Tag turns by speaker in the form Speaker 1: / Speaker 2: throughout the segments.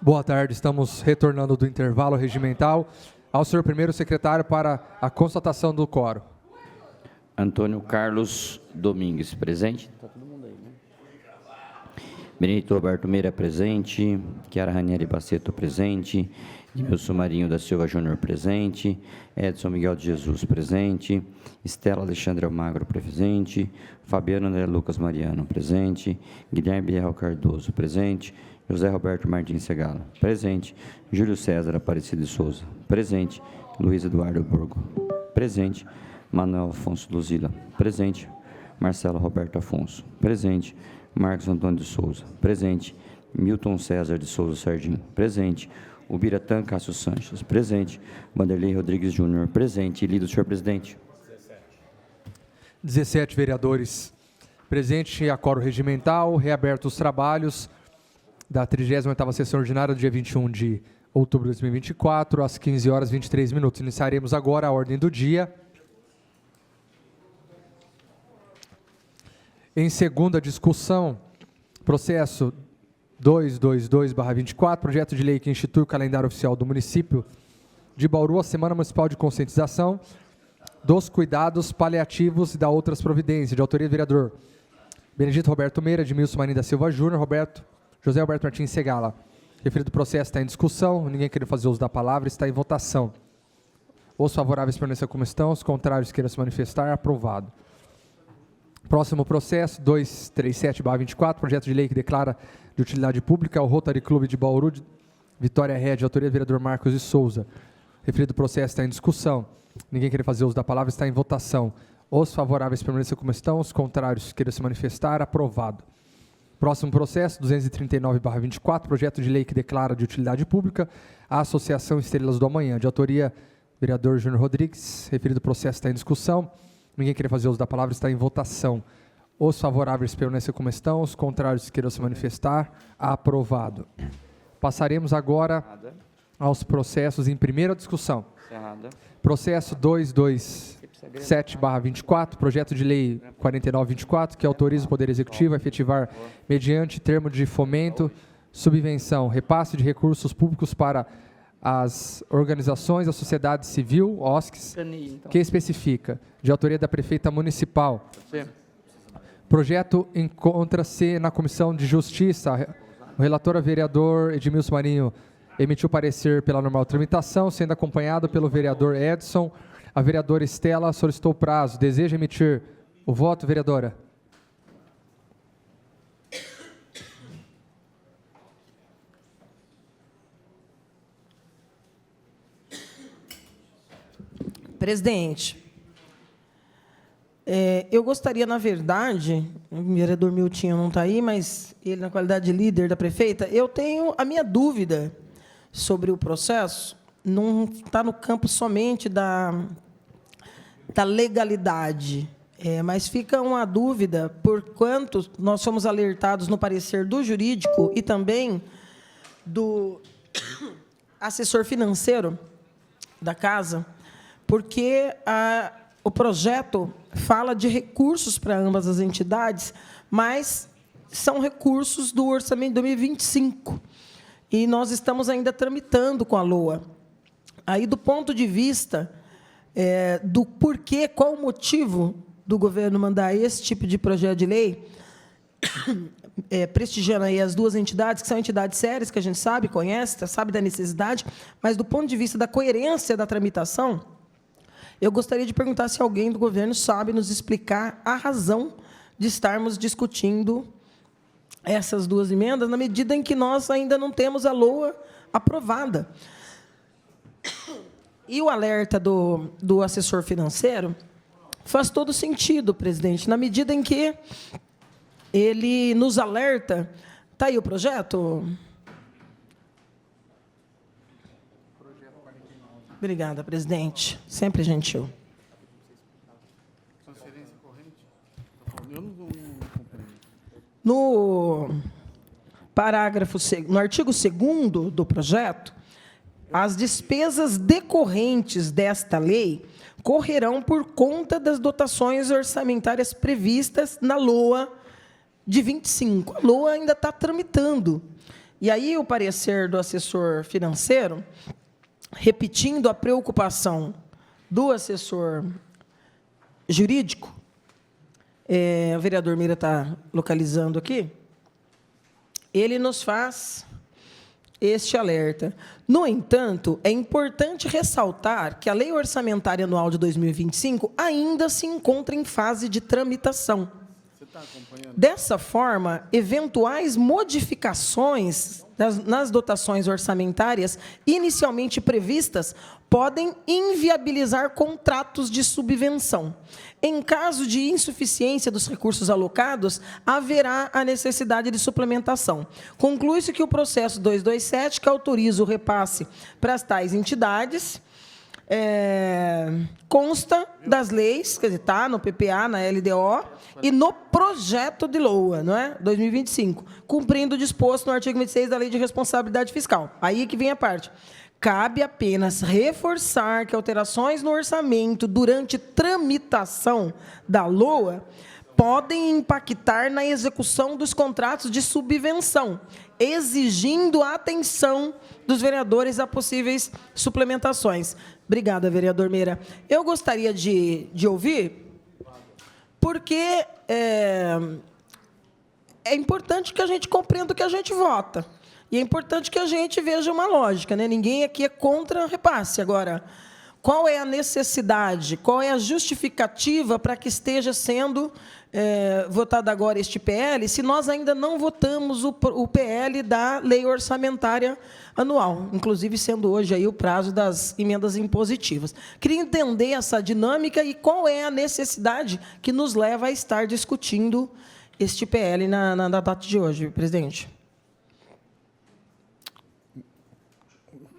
Speaker 1: Boa tarde, estamos retornando do intervalo regimental. Ao senhor primeiro secretário para a constatação do quórum.
Speaker 2: Antônio Carlos Domingues, presente. Está todo mundo aí, né? Benedito Roberto Meira, presente. Chiara Ranieri Baceto, presente. Edmilson Marinho da Silva Júnior, presente. Edson Miguel de Jesus, presente. Estela Alexandre Almagro, presente. Fabiano André Lucas Mariano, presente. Guilherme Biel Cardoso, presente. José Roberto Martins Segala, presente. Júlio César Aparecido de Souza, presente. Luiz Eduardo Borgo, presente. Manuel Afonso Luzila, presente. Marcelo Roberto Afonso, presente. Marcos Antônio de Souza, presente. Milton César de Souza Sardim, presente. Ubiratã Cássio Sanches, presente. Vanderlei Rodrigues Júnior, presente. Lido, senhor presidente.
Speaker 1: 17 vereadores presentes, a quórum regimental, reabertos os trabalhos da 38ª sessão ordinária do dia 21 de outubro de 2024, às 15 horas e 23 minutos. Iniciaremos agora a ordem do dia. Em segunda discussão, processo 222/24, projeto de lei que institui o calendário oficial do município de Bauru, a Semana Municipal de Conscientização dos Cuidados Paliativos e da outras providências, de autoria do vereador Benedito Roberto Meira, Edmilson Marinho da Silva Júnior, José Roberto Martins Segala. Referido processo está em discussão, ninguém querer fazer uso da palavra, está em votação. Os favoráveis permaneçam como estão, os contrários queiram se manifestar, aprovado. Próximo processo, 237/24, projeto de lei que declara de utilidade pública o Rotary Clube de Bauru, Vitória Red, autoria do vereador Marcos de Souza. Referido processo está em discussão, ninguém querer fazer uso da palavra, está em votação. Os favoráveis permaneçam como estão, os contrários queiram se manifestar, aprovado. Próximo processo, 239/24, projeto de lei que declara de utilidade pública a Associação Estrelas do Amanhã, de autoria vereador Júnior Rodrigues. Referido processo está em discussão, ninguém querer fazer uso da palavra, está em votação. Os favoráveis permaneçam como estão, os contrários queiram se manifestar, aprovado. Passaremos agora aos processos em primeira discussão. Processo 227/24, projeto de lei 49/24, que autoriza o Poder Executivo a efetivar, mediante termo de fomento, subvenção, repasse de recursos públicos para as organizações da sociedade civil, OSCs, que especifica, de autoria da prefeita municipal. Projeto encontra-se na Comissão de Justiça. O relator, vereador Edmilson Marinho, emitiu parecer pela normal tramitação, sendo acompanhado pelo vereador Edson. A vereadora Estela solicitou prazo. Deseja emitir o voto, vereadora?
Speaker 3: Presidente, eu gostaria, na verdade, o vereador Miltinho não está aí, mas ele, na qualidade de líder da prefeita, eu tenho a minha dúvida sobre o processo, não está no campo somente da legalidade, mas fica uma dúvida, por quanto nós fomos alertados no parecer do jurídico e também do assessor financeiro da casa, porque o projeto fala de recursos para ambas as entidades, mas são recursos do orçamento de 2025, e nós estamos ainda tramitando com a LOA. Aí, do ponto de vista do porquê, qual o motivo do governo mandar esse tipo de projeto de lei, prestigiando aí as duas entidades, que são entidades sérias, que a gente sabe, conhece, sabe da necessidade, mas, do ponto de vista da coerência da tramitação, eu gostaria de perguntar se alguém do governo sabe nos explicar a razão de estarmos discutindo essas duas emendas, na medida em que nós ainda não temos a LOA aprovada. E o alerta do assessor financeiro faz todo sentido, presidente, na medida em que ele nos alerta. Está aí o projeto? Obrigada, presidente. Sempre gentil. No parágrafo, no artigo 2º do projeto, as despesas decorrentes desta lei correrão por conta das dotações orçamentárias previstas na LOA de 25. A LOA ainda está tramitando. E aí o parecer do assessor financeiro, repetindo a preocupação do assessor jurídico, o vereador Meira está localizando aqui, ele nos faz este alerta. No entanto, é importante ressaltar que a Lei Orçamentária Anual de 2025 ainda se encontra em fase de tramitação. Dessa forma, eventuais modificações nas dotações orçamentárias inicialmente previstas podem inviabilizar contratos de subvenção. Em caso de insuficiência dos recursos alocados, haverá a necessidade de suplementação. Conclui-se que o processo 227, que autoriza o repasse para as tais entidades, consta das leis, quer dizer, está no PPA, na LDO, e no projeto de LOA, não é? 2025, cumprindo o disposto no artigo 26 da Lei de Responsabilidade Fiscal. Aí que vem a parte. Cabe apenas reforçar que alterações no orçamento durante tramitação da LOA podem impactar na execução dos contratos de subvenção, exigindo a atenção dos vereadores a possíveis suplementações. Obrigada, vereador Meira. Eu gostaria de ouvir, porque é importante que a gente compreenda o que a gente vota. E é importante que a gente veja uma lógica, né? Ninguém aqui é contra repasse. Agora, qual é a necessidade, qual é a justificativa para que esteja sendo votado agora este PL, se nós ainda não votamos o PL da Lei Orçamentária Anual, inclusive sendo hoje aí o prazo das emendas impositivas. Queria entender essa dinâmica e qual é a necessidade que nos leva a estar discutindo este PL na data de hoje, presidente.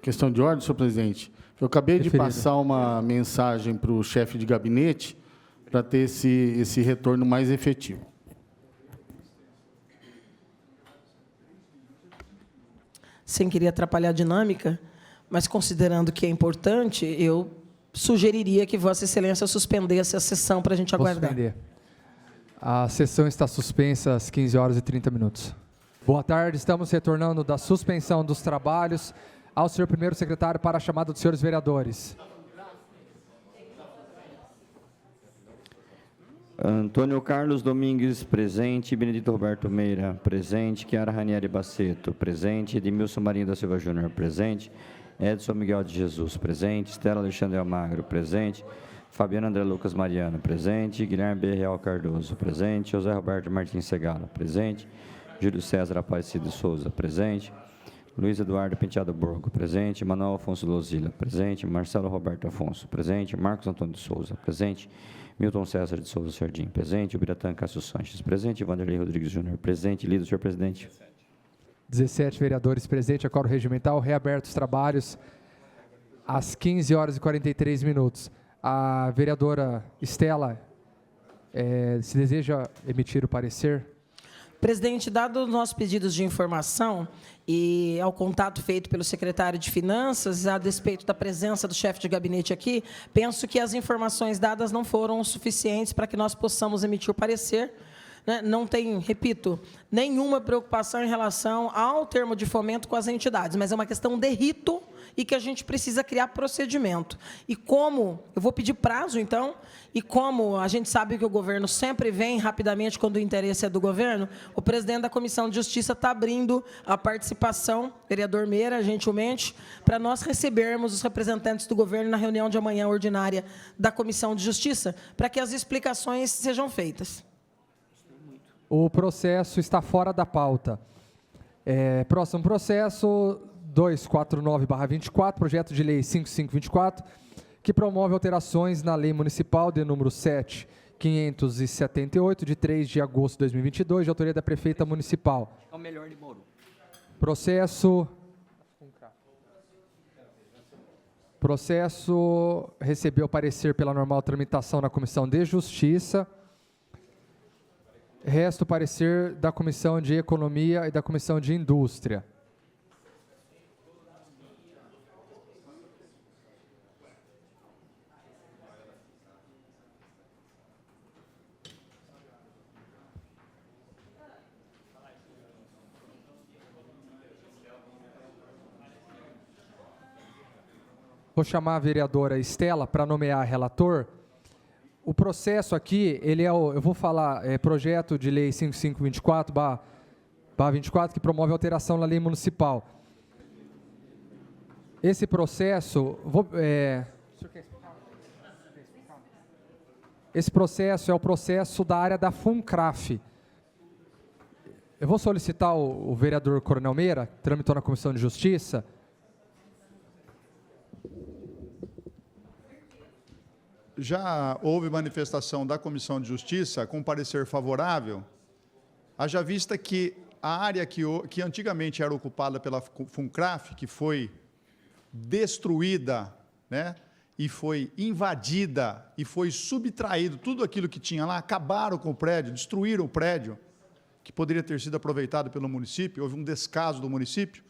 Speaker 4: Questão de ordem, senhor presidente. Eu acabei de passar uma mensagem para o chefe de gabinete para ter esse retorno mais efetivo.
Speaker 3: Sem querer atrapalhar a dinâmica, mas considerando que é importante, eu sugeriria que Vossa Excelência suspendesse a sessão para a gente aguardar.
Speaker 1: Suspender. A sessão está suspensa às 15 horas e 30 minutos. Boa tarde, estamos retornando da suspensão dos trabalhos ao senhor primeiro secretário para a chamada dos senhores vereadores.
Speaker 2: Antônio Carlos Domingues, presente. Benedito Roberto Meira, presente. Chiara Ranieri Baceto, presente. Edmilson Marinho da Silva Júnior, presente. Edson Miguel de Jesus, presente. Estela Alexandre Almagro, presente. Fabiano André Lucas Mariano, presente. Guilherme B. Real Cardoso, presente. José Roberto Martins Segala, presente. Júlio César Aparecido Souza, presente. Luiz Eduardo Penteado Borgo, presente. Manuel Afonso Lozila, presente. Marcelo Roberto Afonso, presente. Marcos Antônio de Souza, presente. Milton César de Souza Serdim, presente. Ubiratã Cássio Sanches, presente. Vanderlei Rodrigues Júnior, presente. Lido, senhor presidente.
Speaker 1: 17 vereadores presentes, acordo regimental, reabertos os trabalhos às 15 horas e 43 minutos. A vereadora Estela, se deseja emitir o parecer?
Speaker 3: Presidente, dado os nossos pedidos de informação e ao contato feito pelo secretário de Finanças, a despeito da presença do chefe de gabinete aqui, penso que as informações dadas não foram suficientes para que nós possamos emitir o parecer. Não tem, repito, nenhuma preocupação em relação ao termo de fomento com as entidades, mas é uma questão de rito e que a gente precisa criar procedimento. E como, eu vou pedir prazo, então, e como a gente sabe que o governo sempre vem rapidamente quando o interesse é do governo, o presidente da Comissão de Justiça está abrindo a participação, vereador Meira, gentilmente, para nós recebermos os representantes do governo na reunião de amanhã ordinária da Comissão de Justiça, para que as explicações sejam feitas.
Speaker 1: O processo está fora da pauta. Próximo processo, 249/24, projeto de lei 5524, que promove alterações na lei municipal de número 7.578, de 3 de agosto de 2022, de autoria da prefeita municipal.
Speaker 2: É o melhor de Bauru.
Speaker 1: Processo recebeu parecer pela normal tramitação na Comissão de Justiça. Resta o parecer da Comissão de Economia e da Comissão de Indústria. Vou chamar a vereadora Estela para nomear relator. O processo aqui, eu vou falar, projeto de lei 5524/24, que promove alteração na lei municipal. Esse processo, esse processo é o processo da área da FUNCRAF. Eu vou solicitar o vereador Coronel Meira, que tramitou na Comissão de Justiça.
Speaker 5: Já houve manifestação da Comissão de Justiça com parecer favorável, haja vista que a área que antigamente era ocupada pela FUNCRAF, que foi destruída, né, e foi invadida, e foi subtraído tudo aquilo que tinha lá, acabaram com o prédio, destruíram o prédio, que poderia ter sido aproveitado pelo município, houve um descaso do município,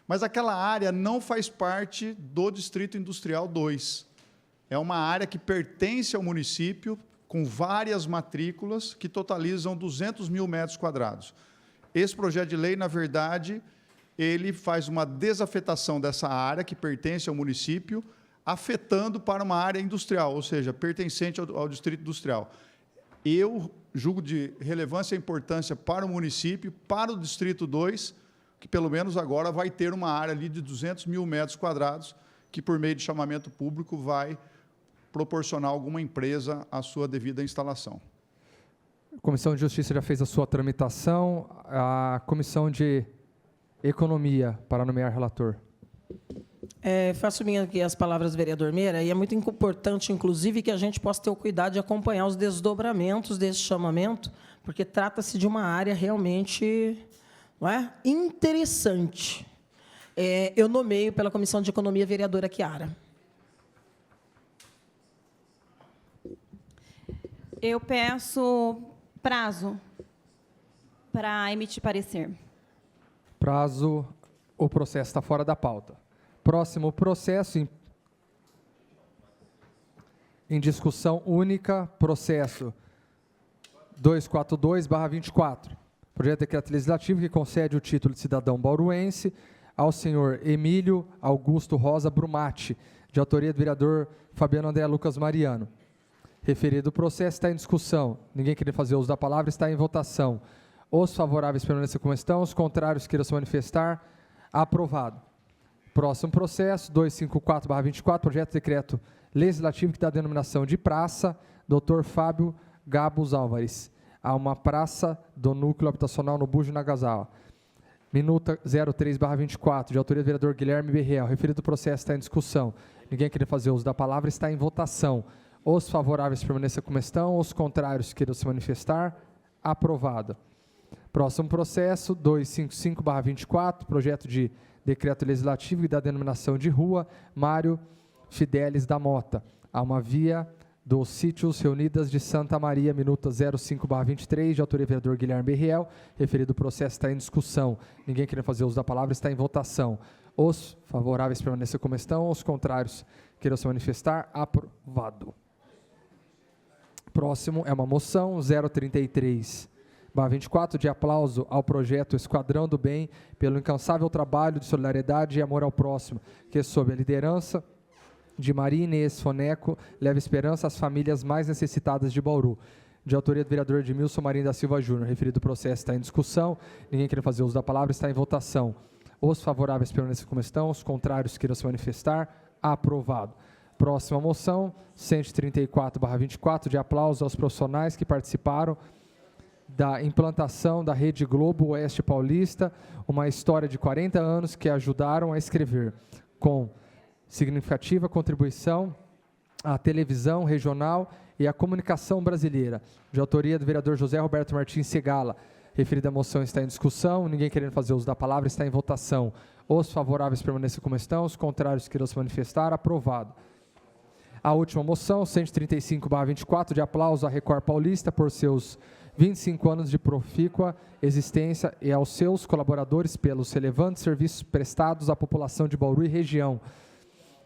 Speaker 5: mas aquela área não faz parte do Distrito Industrial 2. É uma área que pertence ao município, com várias matrículas, que totalizam 200 mil metros quadrados. Esse projeto de lei, na verdade, ele faz uma desafetação dessa área, que pertence ao município, afetando para uma área industrial, ou seja, pertencente ao Distrito Industrial. Eu julgo de relevância e importância para o município, para o Distrito 2, que pelo menos agora vai ter uma área ali de 200 mil metros quadrados, que por meio de chamamento público vai proporcionar alguma empresa a sua devida instalação.
Speaker 1: A Comissão de Justiça já fez a sua tramitação. A Comissão de Economia, para nomear relator.
Speaker 3: Faço minha aqui as palavras do vereador Meira, e é muito importante, inclusive, que a gente possa ter o cuidado de acompanhar os desdobramentos desse chamamento, porque trata-se de uma área realmente, não é, interessante. Eu nomeio pela Comissão de Economia a vereadora Chiara.
Speaker 6: Eu peço prazo para emitir parecer.
Speaker 1: Prazo, o processo está fora da pauta. Próximo processo, em discussão única, processo 242/24. Projeto de decreto legislativo que concede o título de cidadão bauruense ao senhor Emílio Augusto Rosa Brumati, de autoria do vereador Fabiano André Lucas Mariano. Referido processo está em discussão. Ninguém querendo fazer uso da palavra, está em votação. Os favoráveis permaneçam como estão, os contrários queiram se manifestar. Aprovado. Próximo processo, 254/24, projeto de decreto legislativo que dá a denominação de praça, Dr. Fábio Gabos Álvares, a uma praça do núcleo habitacional no Bujo Nagasawa. Minuta 03/24, de autoria do vereador Guilherme Berriel. Referido processo está em discussão. Ninguém querendo fazer uso da palavra, está em votação. Os favoráveis permaneçam como estão, os contrários queiram se manifestar. Aprovado. Próximo processo, 255/24, projeto de decreto legislativo e da denominação de rua Mário Fidelis da Mota, a uma via dos sítios reunidas de Santa Maria, minuta 05/23, de autoria do vereador Guilherme Berriel. Referido processo está em discussão. Ninguém querendo fazer uso da palavra, está em votação. Os favoráveis permaneçam como estão, os contrários queiram se manifestar. Aprovado. Próximo é uma moção 033/24, de aplauso ao projeto Esquadrão do Bem pelo incansável trabalho de solidariedade e amor ao próximo, que sob a liderança de Maria Inês Foneco leva esperança às famílias mais necessitadas de Bauru. De autoria do vereador Edmilson Marinho da Silva Júnior. Referido processo está em discussão. Ninguém quer fazer uso da palavra, está em votação. Os favoráveis permanecem como estão, os contrários queiram se manifestar. Aprovado. Próxima moção, 134/24, de aplauso aos profissionais que participaram da implantação da Rede Globo Oeste Paulista, uma história de 40 anos que ajudaram a escrever, com significativa contribuição à televisão regional e à comunicação brasileira. De autoria do vereador José Roberto Martins Segala. Referida moção está em discussão, ninguém querendo fazer uso da palavra, está em votação. Os favoráveis permaneçam como estão, os contrários queiram se manifestar. Aprovado. A última moção, 135/24, de aplauso à Record Paulista por seus 25 anos de profícua existência e aos seus colaboradores pelos relevantes serviços prestados à população de Bauru e região.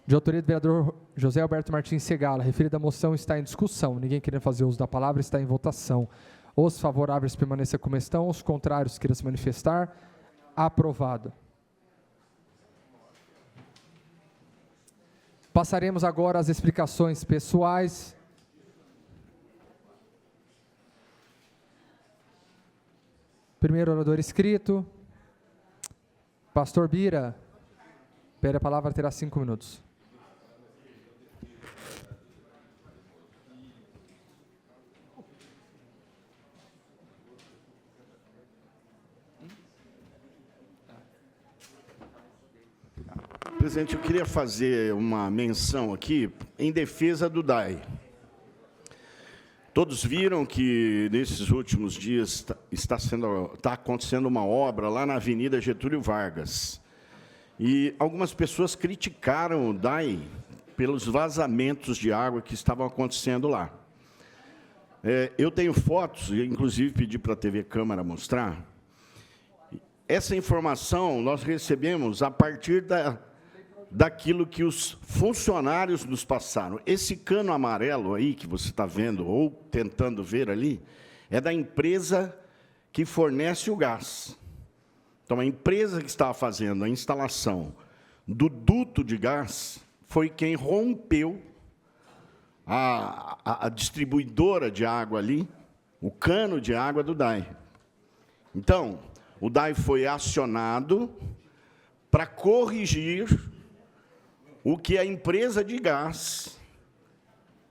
Speaker 1: De autoria do vereador José Alberto Martins Segala. Referida moção está em discussão. Ninguém querendo fazer uso da palavra, está em votação. Os favoráveis permaneçam como estão, os contrários queiram se manifestar. Aprovado. Passaremos agora às explicações pessoais. Primeiro orador inscrito, Pastor Bira. Pede a palavra, terá 5 minutos.
Speaker 7: Presidente, eu queria fazer uma menção aqui em defesa do DAI. Todos viram que, nesses últimos dias, está acontecendo uma obra lá na Avenida Getúlio Vargas. E algumas pessoas criticaram o DAI pelos vazamentos de água que estavam acontecendo lá. Eu tenho fotos, inclusive pedi para a TV Câmara mostrar. Essa informação nós recebemos a partir daquilo que os funcionários nos passaram. Esse cano amarelo aí que você está vendo, ou tentando ver ali, é da empresa que fornece o gás. Então, a empresa que estava fazendo a instalação do duto de gás foi quem rompeu a distribuidora de água ali, o cano de água do DAI. Então, o DAI foi acionado para corrigir o que a empresa de gás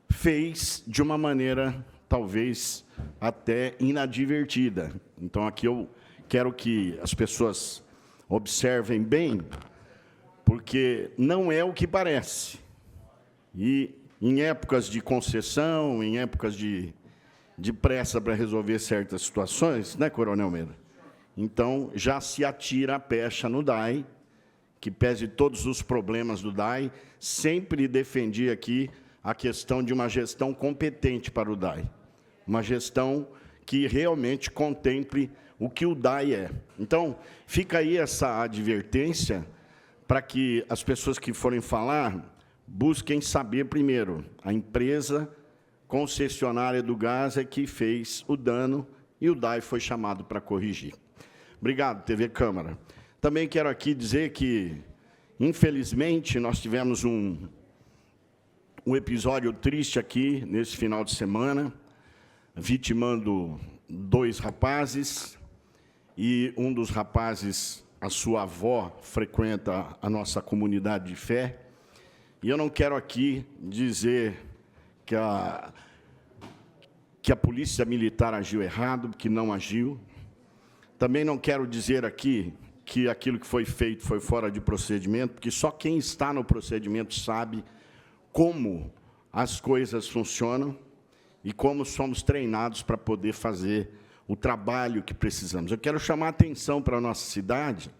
Speaker 7: fez de uma maneira, talvez, até inadvertida. Então, aqui eu quero que as pessoas observem bem, porque não é o que parece. E, em épocas de concessão, em épocas de pressa para resolver certas situações, né, Coronel Meira? Então, já se atira a pecha no DAI, que pese todos os problemas do DAI, sempre defendi aqui a questão de uma gestão competente para o DAI. Uma gestão que realmente contemple o que o DAI é. Então, fica aí essa advertência para que as pessoas que forem falar busquem saber primeiro. A empresa concessionária do gás é que fez o dano e o DAI foi chamado para corrigir. Obrigado, TV Câmara. Também quero aqui dizer que, infelizmente, nós tivemos um episódio triste aqui, nesse final de semana, vitimando 2 rapazes, e um dos rapazes, a sua avó, frequenta a nossa comunidade de fé, e eu não quero aqui dizer que a polícia militar agiu errado, porque não agiu. Também não quero dizer aqui que aquilo que foi feito foi fora de procedimento, porque só quem está no procedimento sabe como as coisas funcionam e como somos treinados para poder fazer o trabalho que precisamos. Eu quero chamar a atenção para a nossa cidade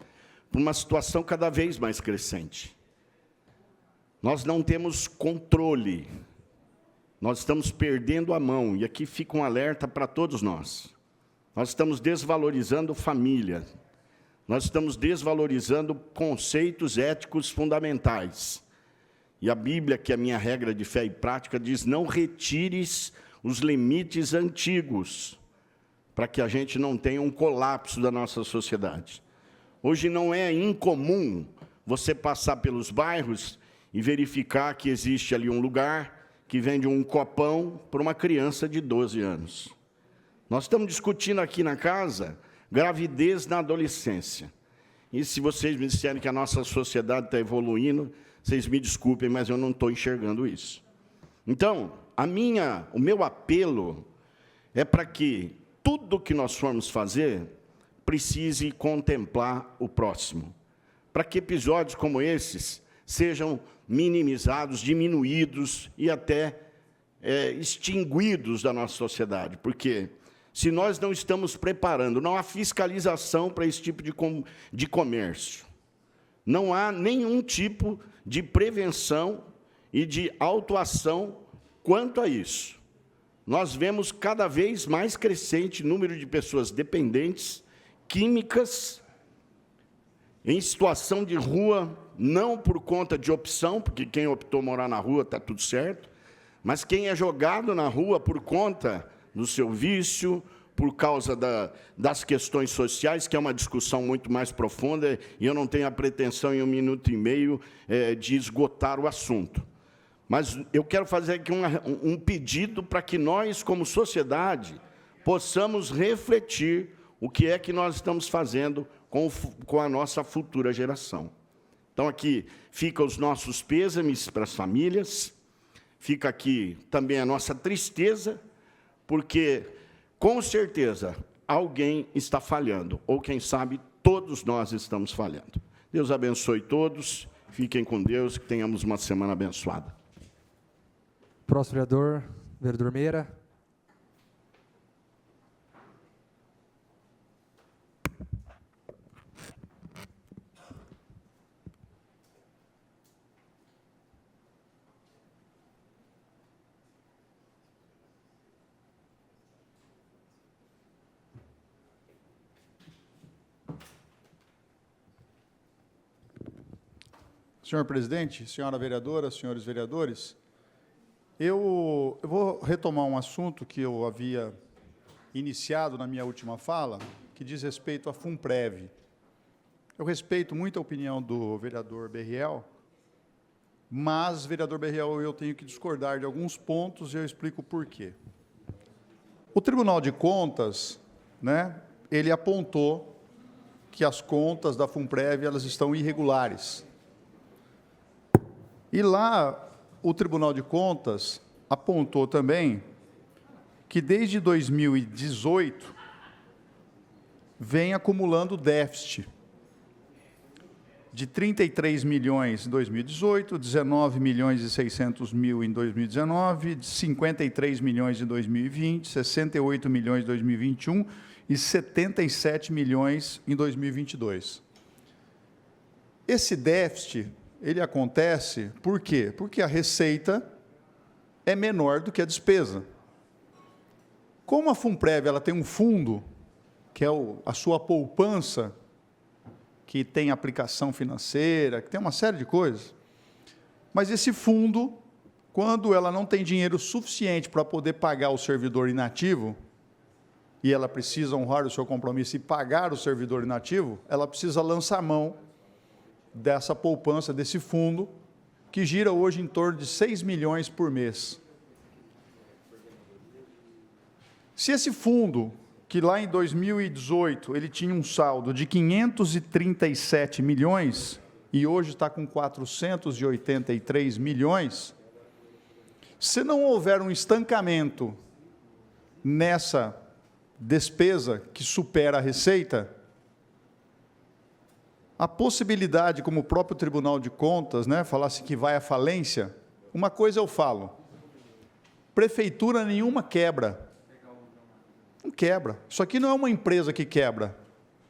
Speaker 7: para uma situação cada vez mais crescente. Nós não temos controle, nós estamos perdendo a mão, e aqui fica um alerta para todos nós. Nós estamos desvalorizando família, nós estamos desvalorizando conceitos éticos fundamentais. E a Bíblia, que é a minha regra de fé e prática, diz: não retires os limites antigos, para que a gente não tenha um colapso da nossa sociedade. Hoje não é incomum você passar pelos bairros e verificar que existe ali um lugar que vende um copão para uma criança de 12 anos. Nós estamos discutindo aqui na casa gravidez na adolescência. E se vocês me disserem que a nossa sociedade está evoluindo, vocês me desculpem, mas eu não estou enxergando isso. Então, o meu apelo é para que tudo que nós formos fazer precise contemplar o próximo, para que episódios como esses sejam minimizados, diminuídos e até extinguidos da nossa sociedade, porque se nós não estamos preparando, não há fiscalização para esse tipo de comércio, não há nenhum tipo de prevenção e de autuação quanto a isso. Nós vemos cada vez mais crescente número de pessoas dependentes, químicas, em situação de rua, não por conta de opção, porque quem optou morar na rua está tudo certo, mas quem é jogado na rua por conta do seu vício, por causa das questões sociais, que é uma discussão muito mais profunda, e eu não tenho a pretensão, em 1 minuto e meio, de esgotar o assunto. Mas eu quero fazer aqui um pedido para que nós, como sociedade, possamos refletir o que é que nós estamos fazendo com a nossa futura geração. Então, aqui ficam os nossos pêsames para as famílias, fica aqui também a nossa tristeza, porque, com certeza, alguém está falhando, ou, quem sabe, todos nós estamos falhando. Deus abençoe todos, fiquem com Deus, que tenhamos uma semana abençoada.
Speaker 1: Próximo vereador, vereador Meira.
Speaker 5: Senhor presidente, senhora vereadora, senhores vereadores, eu vou retomar um assunto que eu havia iniciado na minha última fala, que diz respeito à FUNPREV. Eu respeito muito a opinião do vereador Berriel, mas, vereador Berriel, eu tenho que discordar de alguns pontos e eu explico por quê. O Tribunal de Contas, né, ele apontou que as contas da FUNPREV elas estão irregulares. E lá, o Tribunal de Contas apontou também que, desde 2018, vem acumulando déficit de 33 milhões em 2018, 19 milhões e 600 mil em 2019, 53 milhões em 2020, 68 milhões em 2021 e 77 milhões em 2022. Esse déficit ele acontece por quê? Porque a receita é menor do que a despesa. Como a FUNPREV ela tem um fundo, que é a sua poupança, que tem aplicação financeira, que tem uma série de coisas, mas esse fundo, quando ela não tem dinheiro suficiente para poder pagar o servidor inativo, e ela precisa honrar o seu compromisso e pagar o servidor inativo, ela precisa lançar mão dessa poupança, desse fundo, que gira hoje em torno de 6 milhões por mês. Se esse fundo, que lá em 2018 ele tinha um saldo de 537 milhões, e hoje está com 483 milhões, se não houver um estancamento nessa despesa que supera a receita, a possibilidade, como o próprio Tribunal de Contas, né, falasse que vai à falência, uma coisa eu falo, prefeitura nenhuma quebra. Não quebra. Isso aqui não é uma empresa que quebra,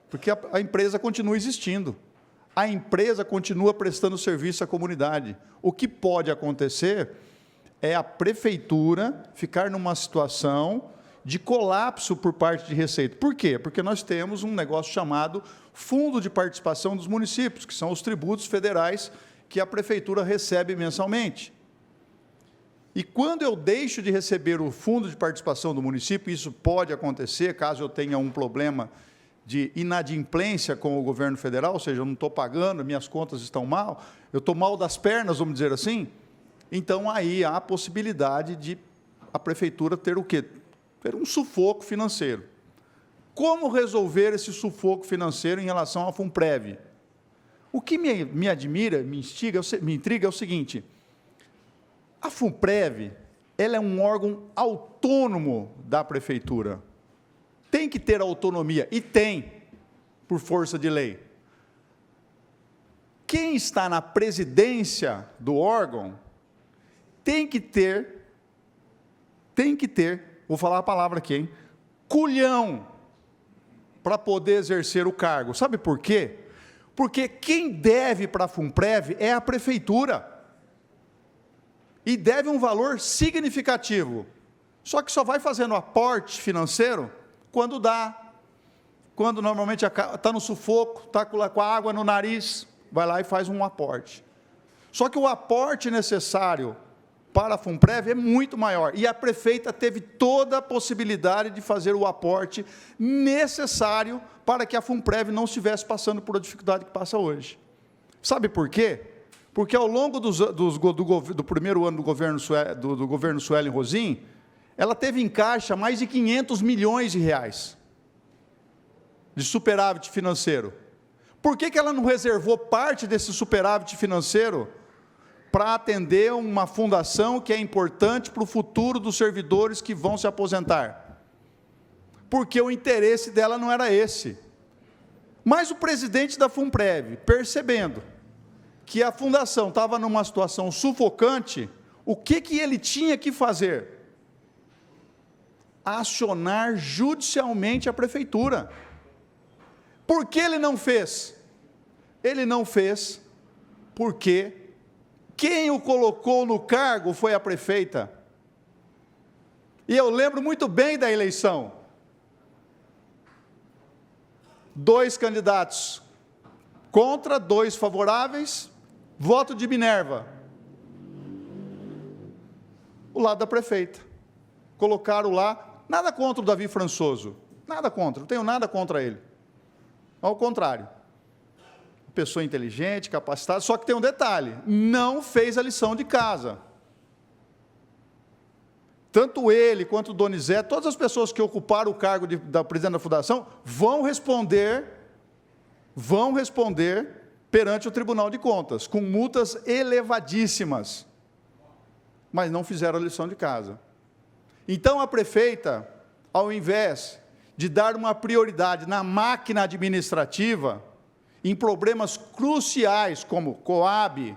Speaker 5: porque a empresa continua existindo. A empresa continua prestando serviço à comunidade. O que pode acontecer é a prefeitura ficar numa situação de colapso por parte de receita. Por quê? Porque nós temos um negócio chamado Fundo de Participação dos Municípios, que são os tributos federais que a prefeitura recebe mensalmente. E quando eu deixo de receber o Fundo de Participação do município, isso pode acontecer caso eu tenha um problema de inadimplência com o governo federal, ou seja, eu não estou pagando, minhas contas estão mal, eu estou mal das pernas, vamos dizer assim, então aí há a possibilidade de a prefeitura ter o quê? Ter um sufoco financeiro. Como resolver esse sufoco financeiro em relação à FUNPREV? O que me admira, me intriga é o seguinte: a FUNPREV ela é um órgão autônomo da prefeitura. Tem que ter autonomia, e tem, por força de lei. Quem está na presidência do órgão tem que ter, vou falar a palavra aqui, hein? Culhão, para poder exercer o cargo. Sabe por quê? Porque quem deve para a FUNPREV é a prefeitura. E deve um valor significativo. Só que só vai fazendo aporte financeiro quando dá. Quando normalmente está no sufoco, está com a água no nariz, vai lá e faz um aporte. Só que o aporte necessário para a FUNPREV é muito maior. E a prefeita teve toda a possibilidade de fazer o aporte necessário para que a FUNPREV não estivesse passando por a dificuldade que passa hoje. Sabe por quê? Porque ao longo do primeiro ano do governo Suelen Rosim, ela teve em caixa mais de 500 milhões de reais de superávit financeiro. Por que ela não reservou parte desse superávit financeiro para atender uma fundação que é importante para o futuro dos servidores que vão se aposentar? Porque o interesse dela não era esse. Mas o presidente da FUNPREV, percebendo que a fundação estava numa situação sufocante, o que ele tinha que fazer? Acionar judicialmente a prefeitura. Por que ele não fez? Ele não fez porque quem o colocou no cargo foi a prefeita. E eu lembro muito bem da eleição. 2 candidatos contra, 2 favoráveis, voto de Minerva. O lado da prefeita. Colocaram lá, nada contra o Davi Françoso, nada contra, não tenho nada contra ele. Ao contrário. Pessoa inteligente, capacitada, só que tem um detalhe, não fez a lição de casa. Tanto ele quanto o Donizete, todas as pessoas que ocuparam o cargo da presidente da fundação, vão responder perante o Tribunal de Contas, com multas elevadíssimas, mas não fizeram a lição de casa. Então, a prefeita, ao invés de dar uma prioridade na máquina administrativa, em problemas cruciais, como Coab,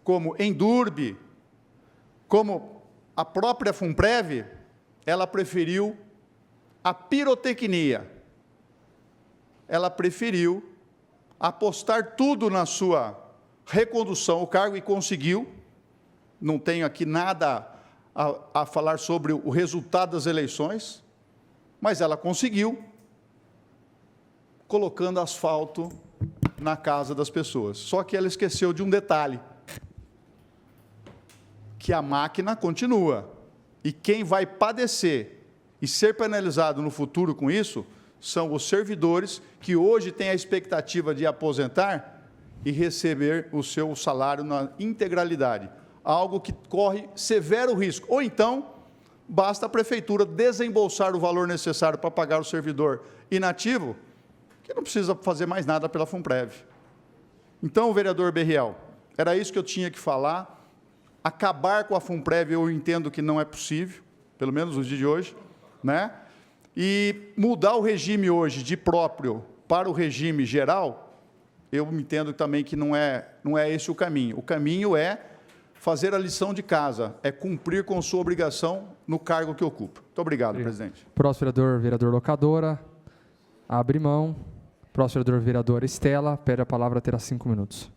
Speaker 5: como Endurbe, como a própria FUNPREV, ela preferiu a pirotecnia. Ela preferiu apostar tudo na sua recondução ao cargo e conseguiu. Não tenho aqui nada a falar sobre o resultado das eleições, mas ela conseguiu, colocando asfalto na casa das pessoas. Só que ela esqueceu de um detalhe, que a máquina continua, e quem vai padecer e ser penalizado no futuro com isso, são os servidores que hoje têm a expectativa de aposentar e receber o seu salário na integralidade, algo que corre severo risco. Ou então, basta a prefeitura desembolsar o valor necessário para pagar o servidor inativo, que não precisa fazer mais nada pela FUNPREV. Então, vereador Berriel, era isso que eu tinha que falar. Acabar com a FUNPREV eu entendo que não é possível, pelo menos nos dias de hoje, né? E mudar o regime hoje de próprio para o regime geral, eu entendo também que não é esse o caminho. O caminho é fazer a lição de casa, é cumprir com sua obrigação no cargo que ocupa. Muito obrigado, presidente.
Speaker 1: Próximo vereador Locadora, abre mão. Próximo vereadora Estela, pede a palavra, terá 5 minutos.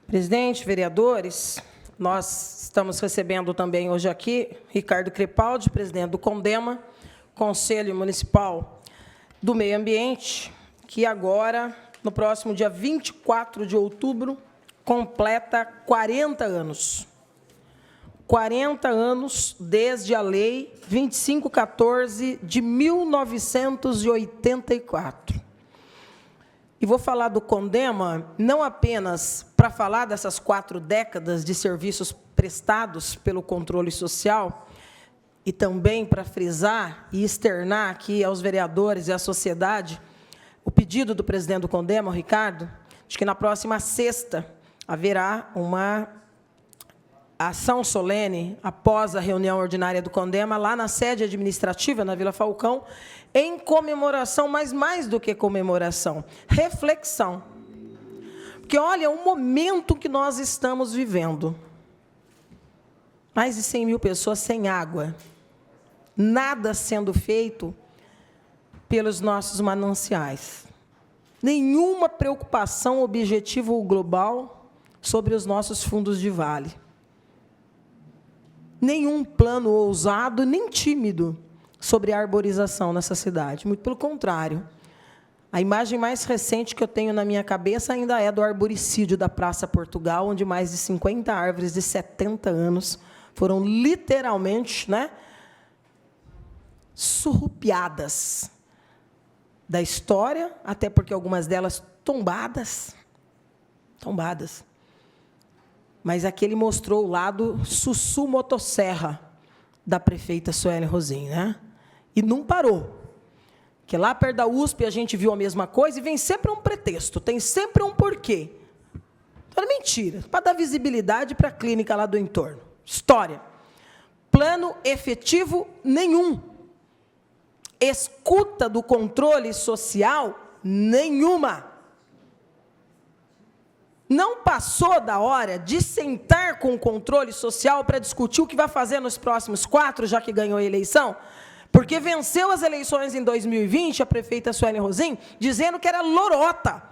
Speaker 3: Presidente, vereadores, nós estamos recebendo também hoje aqui Ricardo Crepaldi, presidente do CONDEMA, Conselho Municipal do Meio Ambiente, que agora, no próximo dia 24 de outubro, completa 40 anos. 40 anos desde a Lei 2514 de 1984. E vou falar do CONDEMA não apenas para falar dessas 4 décadas de serviços prestados pelo controle social, e também para frisar e externar aqui aos vereadores e à sociedade o pedido do presidente do CONDEMA, o Ricardo, de que na próxima sexta haverá uma ação solene após a reunião ordinária do CONDEMA, lá na sede administrativa, na Vila Falcão, em comemoração, mas mais do que comemoração, reflexão. Porque, olha, é um momento que nós estamos vivendo. Mais de 100 mil pessoas sem água. Nada sendo feito pelos nossos mananciais. Nenhuma preocupação objetiva ou global sobre os nossos fundos de vale. Nenhum plano ousado, nem tímido, sobre a arborização nessa cidade. Muito pelo contrário. A imagem mais recente que eu tenho na minha cabeça ainda é do arboricídio da Praça Portugal, onde mais de 50 árvores de 70 anos foram literalmente, né, surrupiadas da história, até porque algumas delas tombadas. Mas aquele mostrou o lado Sussu Motosserra da prefeita Suelen Rosim, né? E não parou. Porque lá perto da USP a gente viu a mesma coisa e vem sempre um pretexto, tem sempre um porquê. Então, é mentira, para dar visibilidade para a clínica lá do entorno. História. Plano efetivo nenhum. Escuta do controle social nenhuma. Não passou da hora de sentar com o controle social para discutir o que vai fazer nos próximos 4, já que ganhou a eleição? Porque venceu as eleições em 2020, a prefeita Suelen Rosim, dizendo que era lorota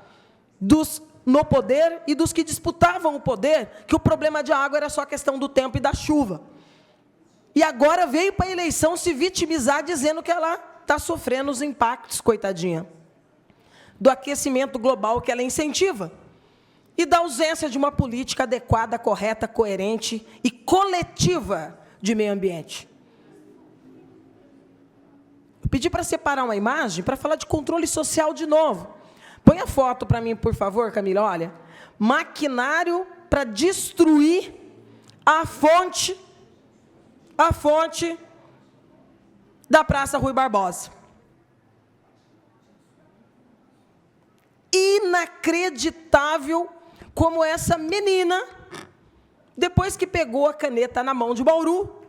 Speaker 3: dos no poder e dos que disputavam o poder, que o problema de água era só questão do tempo e da chuva. E agora veio para a eleição se vitimizar, dizendo que ela está sofrendo os impactos, coitadinha, do aquecimento global que ela incentiva. E da ausência de uma política adequada, correta, coerente e coletiva de meio ambiente. Eu pedi para separar uma imagem para falar de controle social de novo. Põe a foto para mim, por favor, Camila. Olha, maquinário para destruir a fonte da Praça Rui Barbosa. Inacreditável como essa menina, depois que pegou a caneta na mão de Bauru,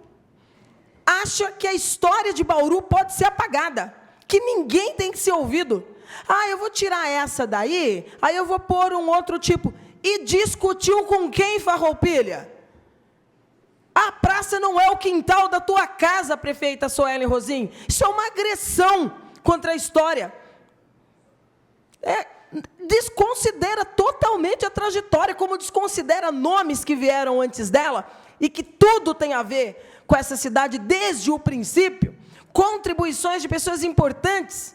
Speaker 3: acha que a história de Bauru pode ser apagada, que ninguém tem que ser ouvido. Ah, eu vou tirar essa daí, aí eu vou pôr um outro tipo. E discutiu com quem, Farroupilha? A praça não é o quintal da tua casa, prefeita Suelen Rosim. Isso é uma agressão contra a história. Desconsidera totalmente a trajetória, como desconsidera nomes que vieram antes dela e que tudo tem a ver com essa cidade desde o princípio, contribuições de pessoas importantes.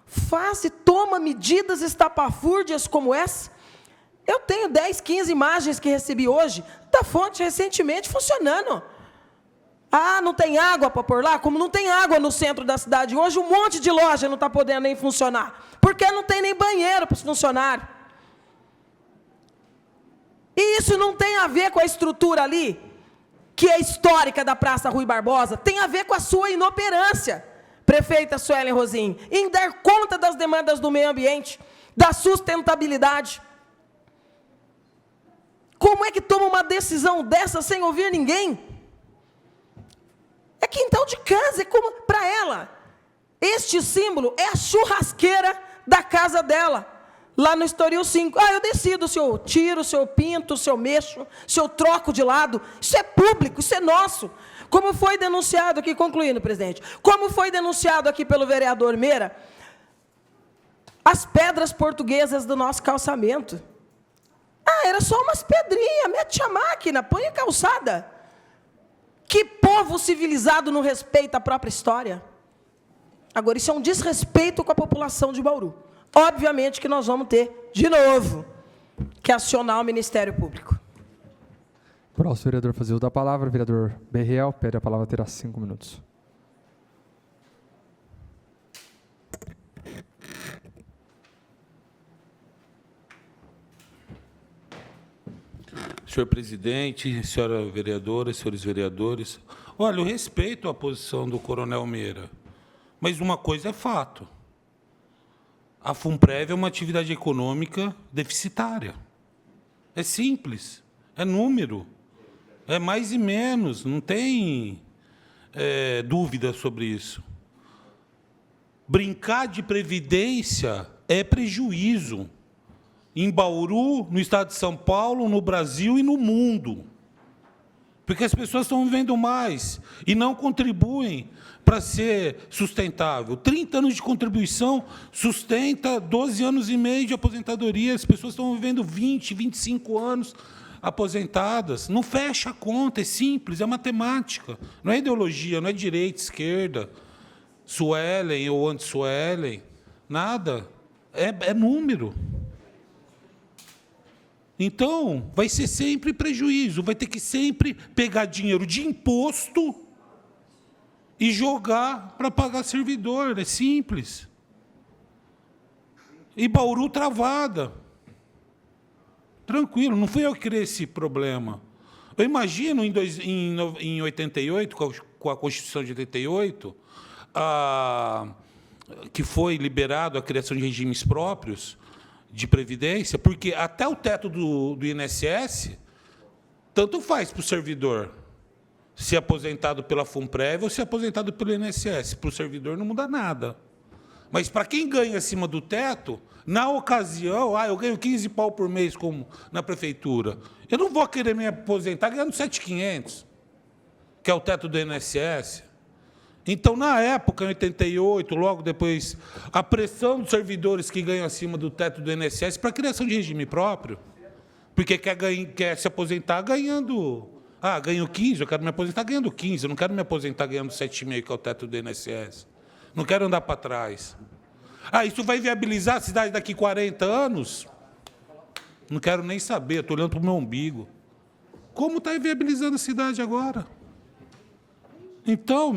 Speaker 3: Faz e toma medidas estapafúrdias como essa. Eu tenho 10, 15 imagens que recebi hoje da fonte recentemente funcionando. Ah, não tem água para pôr lá? Como não tem água no centro da cidade hoje, um monte de loja não está podendo nem funcionar, porque não tem nem banheiro para os funcionários. E isso não tem a ver com a estrutura ali, que é histórica da Praça Rui Barbosa, tem a ver com a sua inoperância, prefeita Suelen Rosim, em dar conta das demandas do meio ambiente, da sustentabilidade. Como é que toma uma decisão dessa sem ouvir ninguém? É quintal de casa, é como para ela. Este símbolo é a churrasqueira da casa dela, lá no Estoril 5. Ah, eu decido se eu tiro, se eu pinto, se eu mexo, se eu troco de lado. Isso é público, isso é nosso. Como foi denunciado aqui, concluindo, presidente, como foi denunciado aqui pelo vereador Meira, as pedras portuguesas do nosso calçamento. Ah, era só umas pedrinhas, mete a máquina, põe a calçada. Que povo civilizado não respeita a própria história? Agora, isso é um desrespeito com a população de Bauru. Obviamente que nós vamos ter, de novo, que acionar o Ministério Público.
Speaker 1: Próximo vereador fazer uso da palavra, vereador Berriel, pede a palavra, terá 5 minutos.
Speaker 8: Senhor presidente, senhora vereadora, senhores vereadores, olha, eu respeito a posição do coronel Meira, mas uma coisa é fato. A FUNPREV é uma atividade econômica deficitária. É simples, é número, é mais e menos, não tem dúvida sobre isso. Brincar de previdência é prejuízo. Em Bauru, no estado de São Paulo, no Brasil e no mundo. Porque as pessoas estão vivendo mais e não contribuem para ser sustentável. 30 anos de contribuição sustenta 12 anos e meio de aposentadoria. As pessoas estão vivendo 20, 25 anos aposentadas. Não fecha a conta, é simples, é matemática. Não é ideologia, não é direita, esquerda, Suelen ou anti-Suelen, nada. É número. Então, vai ser sempre prejuízo, vai ter que sempre pegar dinheiro de imposto e jogar para pagar servidor, é simples. E Bauru travada. Tranquilo, não fui eu que criei esse problema. Eu imagino, em 88, com a Constituição de 88, que foi liberado a criação de regimes próprios de previdência, porque até o teto do INSS, tanto faz para o servidor ser aposentado pela FUNPREV ou ser aposentado pelo INSS. Para o servidor não muda nada. Mas para quem ganha acima do teto, na ocasião, eu ganho 15 pau por mês como na prefeitura. Eu não vou querer me aposentar ganhando 7.500, que é o teto do INSS. Então, na época, em 88, logo depois, a pressão dos servidores que ganham acima do teto do INSS para a criação de regime próprio, porque quer se aposentar ganhando... ganho 15, eu quero me aposentar ganhando 15, eu não quero me aposentar ganhando 7,5, que é o teto do INSS. Não quero andar para trás. Isso vai viabilizar a cidade daqui a 40 anos? Não quero nem saber, estou olhando para o meu umbigo. Como está viabilizando a cidade agora? Então,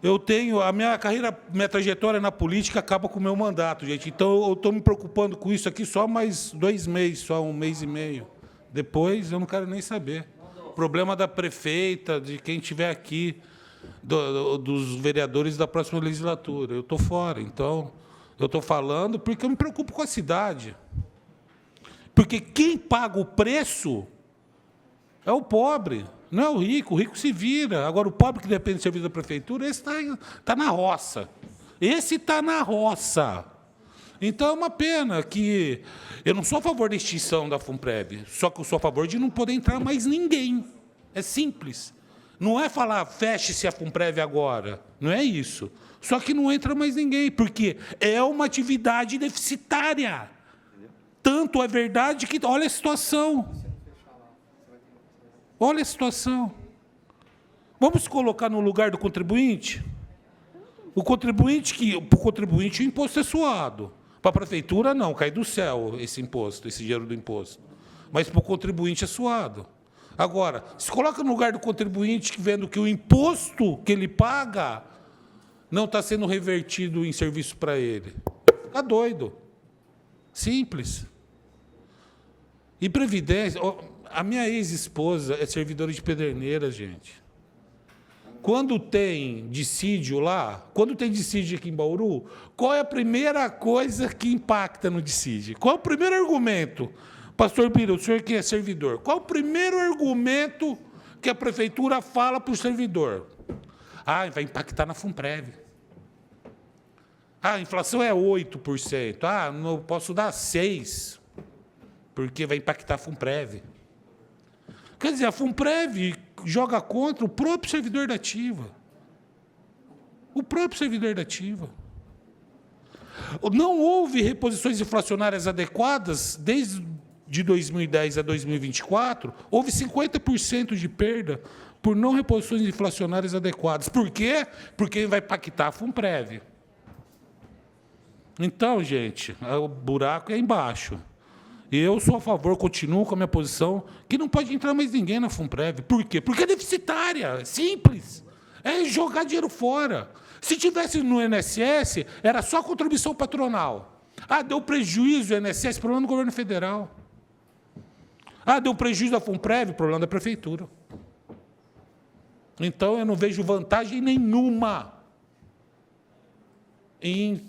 Speaker 8: eu tenho... A minha carreira, minha trajetória na política acaba com o meu mandato, gente. Então, eu estou me preocupando com isso aqui só mais 2 meses, só 1 mês e meio. Depois, eu não quero nem saber. Problema da prefeita, de quem estiver aqui, dos vereadores da próxima legislatura. Eu estou fora, então... Eu estou falando porque eu me preocupo com a cidade. Porque quem paga o preço é o pobre, não é o rico se vira. Agora, o pobre que depende do serviço da prefeitura, esse está na roça. Esse está na roça. Então, é uma pena que... Eu não sou a favor da extinção da FUNPREV, só que eu sou a favor de não poder entrar mais ninguém. É simples. Não é falar, feche-se a FUNPREV agora. Não é isso. Só que não entra mais ninguém, porque é uma atividade deficitária. Tanto é verdade que... Olha a situação. Olha a situação. Vamos se colocar no lugar do contribuinte? Para o contribuinte, o imposto é suado. Para a prefeitura, não, cai do céu esse imposto, esse dinheiro do imposto. Mas para o contribuinte é suado. Agora, se coloca no lugar do contribuinte, vendo que o imposto que ele paga não está sendo revertido em serviço para ele. Fica doido. Simples. E previdência... A minha ex-esposa é servidora de Pederneiras, gente. Quando tem dissídio lá, quando tem dissídio aqui em Bauru, qual é a primeira coisa que impacta no dissídio? Qual é o primeiro argumento? Pastor Bira, o senhor que é servidor, qual é o primeiro argumento que a prefeitura fala para o servidor? Vai impactar na FUNPREV. A inflação é 8%. Não posso dar 6%, porque vai impactar a FUNPREV. Quer dizer, a FUNPREV joga contra o próprio servidor da ativa. O próprio servidor da ativa. Não houve reposições inflacionárias adequadas desde de 2010 a 2024, houve 50% de perda por não reposições inflacionárias adequadas. Por quê? Porque vai impactar a FUNPREV. Então, gente, o buraco é embaixo. Eu sou a favor, continuo com a minha posição, que não pode entrar mais ninguém na FUNPREV. Por quê? Porque é deficitária, é simples. É jogar dinheiro fora. Se tivesse no INSS, era só contribuição patronal. Deu prejuízo ao INSS, problema do governo federal. Deu prejuízo à FUNPREV, problema da prefeitura. Então, eu não vejo vantagem nenhuma em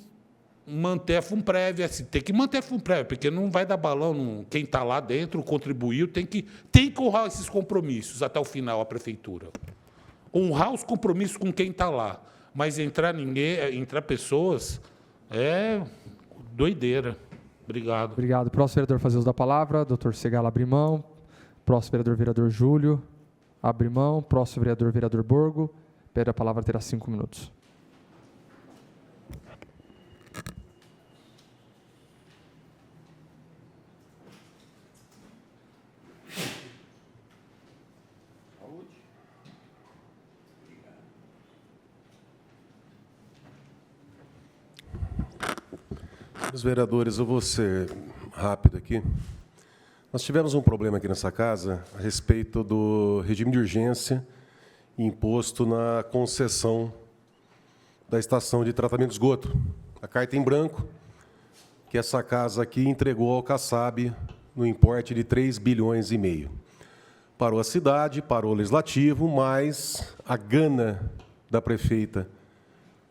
Speaker 8: manter a FUNPREV. Tem que manter a FUNPREV, porque não vai dar balão. Quem está lá dentro contribuiu, tem que honrar esses compromissos até o final, a prefeitura. Honrar os compromissos com quem está lá. Mas entrar pessoas é doideira. Obrigado.
Speaker 1: Obrigado. Próximo vereador fazer uso da palavra, doutor Segala Abrimão. Próximo vereador Júlio Abrimão. Próximo vereador Borgo. Pede a palavra, terá 5 minutos.
Speaker 9: Senhores vereadores, eu vou ser rápido aqui. Nós tivemos um problema aqui nessa casa a respeito do regime de urgência imposto na concessão da estação de tratamento de esgoto. A carta em branco, que essa casa aqui entregou ao CASAB no importe de 3,5 bilhões. Parou a cidade, parou o legislativo, mas a gana da prefeita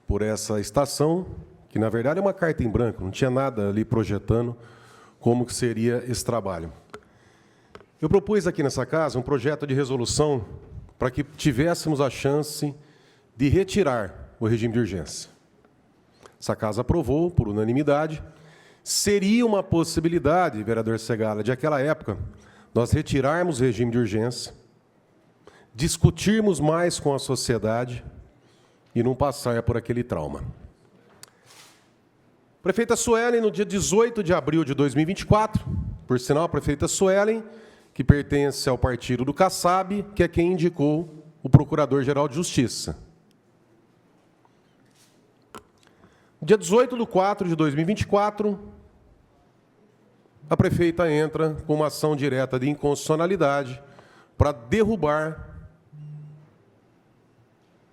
Speaker 9: por essa estação, que na verdade é uma carta em branco, não tinha nada ali projetando como que seria esse trabalho. Eu propus aqui nessa casa um projeto de resolução para que tivéssemos a chance de retirar o regime de urgência. Essa casa aprovou por unanimidade. Seria uma possibilidade, vereador Segala, de aquela época, nós retirarmos o regime de urgência, discutirmos mais com a sociedade e não passar por aquele trauma. Prefeita Suelen, no dia 18 de abril de 2024, por sinal, a prefeita Suelen, que pertence ao partido do CASAB, que é quem indicou o Procurador-Geral de Justiça. Dia 18 de 4 de 2024, a prefeita entra com uma ação direta de inconstitucionalidade para derrubar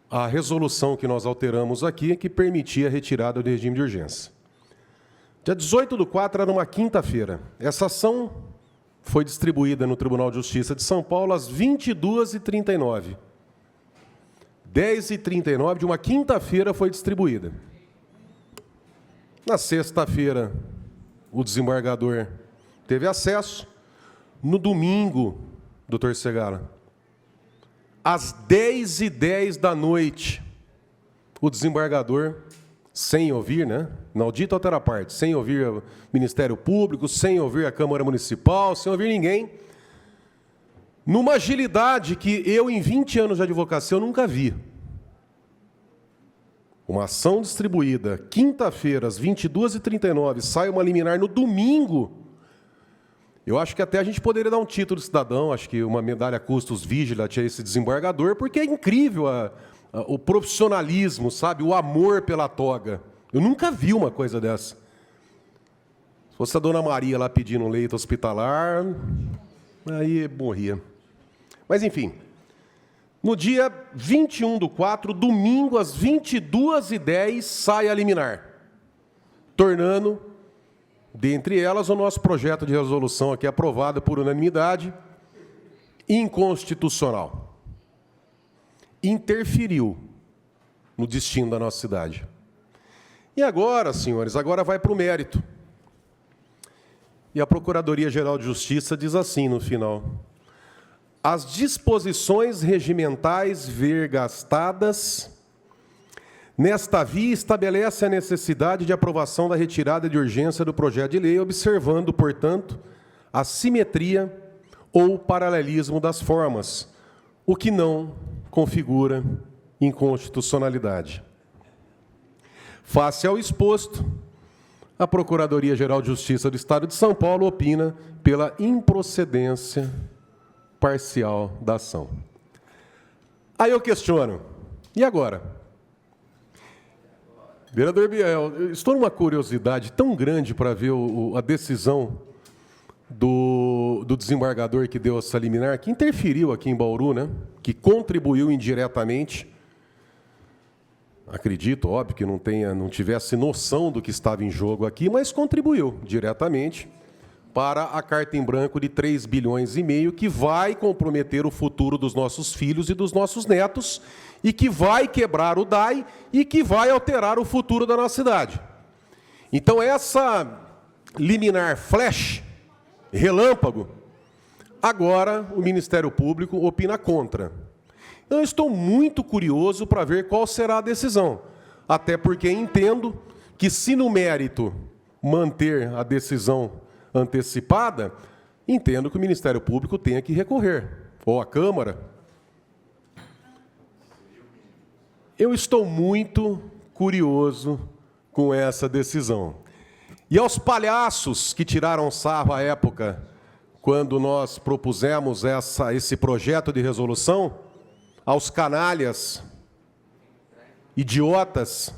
Speaker 9: a resolução que nós alteramos aqui, que permitia a retirada do regime de urgência. Dia 18 de 4 era uma quinta-feira. Essa ação foi distribuída no Tribunal de Justiça de São Paulo às 22h39. 10h39 de uma quinta-feira foi distribuída. Na sexta-feira, o desembargador teve acesso. No domingo, doutor Segala, às 10h10 da noite, o desembargador, sem ouvir, né? Inaudita altera parte, sem ouvir o Ministério Público, sem ouvir a Câmara Municipal, sem ouvir ninguém, numa agilidade que eu, em 20 anos de advocacia, eu nunca vi. Uma ação distribuída, quinta-feira, às 22h39, sai uma liminar no domingo. Eu acho que até a gente poderia dar um título de cidadão, acho que uma medalha custos vigilant a esse desembargador, porque é incrível o profissionalismo, sabe? O amor pela toga. Eu nunca vi uma coisa dessa. Se fosse a dona Maria lá pedindo um leito hospitalar, aí morria. Mas, enfim, no dia 21 do 4, domingo, às 22h10, sai a liminar, tornando, dentre elas, o nosso projeto de resolução aqui aprovado por unanimidade, inconstitucional. Interferiu no destino da nossa cidade. E agora, senhores, agora vai para o mérito. E a Procuradoria-Geral de Justiça diz assim no final: as disposições regimentais vergastadas nesta via estabelece a necessidade de aprovação da retirada de urgência do projeto de lei, observando, portanto, a simetria ou paralelismo das formas, o que não configura inconstitucionalidade. Face ao exposto, a Procuradoria-Geral de Justiça do Estado de São Paulo opina pela improcedência parcial da ação. Aí eu questiono, e agora? Vereador Biel, eu estou numa curiosidade tão grande para ver a decisão do desembargador que deu essa liminar, que interferiu aqui em Bauru, né? Que contribuiu indiretamente, acredito, óbvio, que não tivesse noção do que estava em jogo aqui, mas contribuiu diretamente para a carta em branco de 3,5 bilhões, que vai comprometer o futuro dos nossos filhos e dos nossos netos, e que vai quebrar o DAI e que vai alterar o futuro da nossa cidade. Então, essa liminar flash, relâmpago, agora o Ministério Público opina contra. Eu estou muito curioso para ver qual será a decisão, até porque entendo que, se no mérito manter a decisão antecipada, entendo que o Ministério Público tenha que recorrer, ou a Câmara. Eu estou muito curioso com essa decisão. E aos palhaços que tiraram sarro à época, quando nós propusemos esse projeto de resolução, aos canalhas, idiotas,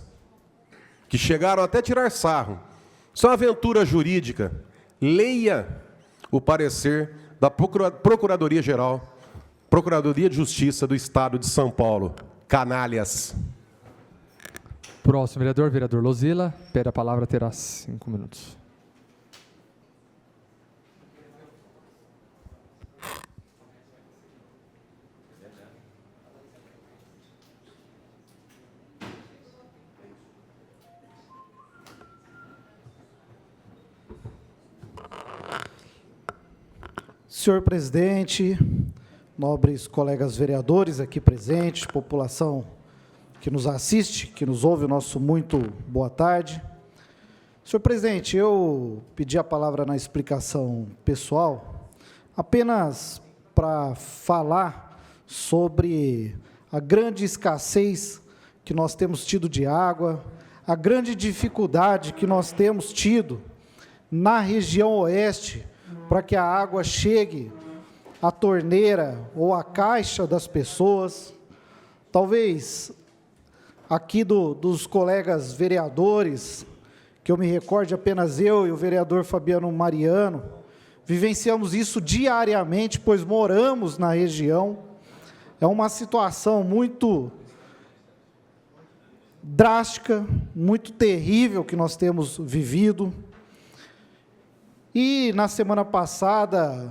Speaker 9: que chegaram até a tirar sarro, Isso é uma aventura jurídica. Leia o parecer da Procuradoria-Geral, Procuradoria de Justiça do Estado de São Paulo. Canalhas.
Speaker 1: Próximo vereador, vereador Lozila. Pede a palavra, terá 5 minutos.
Speaker 10: Senhor presidente, nobres colegas vereadores aqui presentes, população que nos assiste, que nos ouve, o nosso muito boa tarde. Senhor presidente, eu pedi a palavra na explicação pessoal apenas para falar sobre a grande escassez que nós temos tido de água, a grande dificuldade que nós temos tido na região oeste para que a água chegue à torneira ou à caixa das pessoas. Talvez aqui dos colegas vereadores, que eu me recorde apenas eu e o vereador Fabiano Mariano, vivenciamos isso diariamente, pois moramos na região. É uma situação muito drástica, muito terrível que nós temos vivido. E, na semana passada,